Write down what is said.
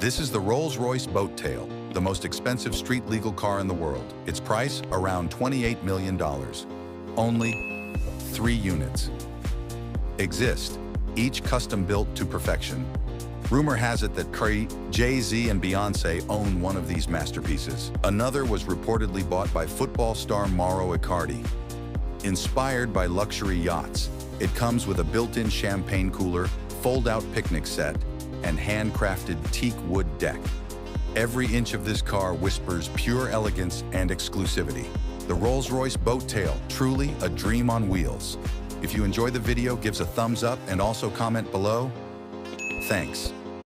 This is the Rolls-Royce Boat Tail, the most expensive street-legal car in the world. Its price, around $28 million. Only 3 units exist, each custom-built to perfection. Rumor has it that Jay-Z and Beyoncé own one of these masterpieces. Another was reportedly bought by football star Mauro Icardi. Inspired by luxury yachts, it comes with a built-in champagne cooler, fold-out picnic set, and handcrafted teak wood deck. Every inch of this car whispers pure elegance and exclusivity. The Rolls-Royce Boat Tail, truly a dream on wheels. If you enjoy the video, give us a thumbs up and also comment below. Thanks.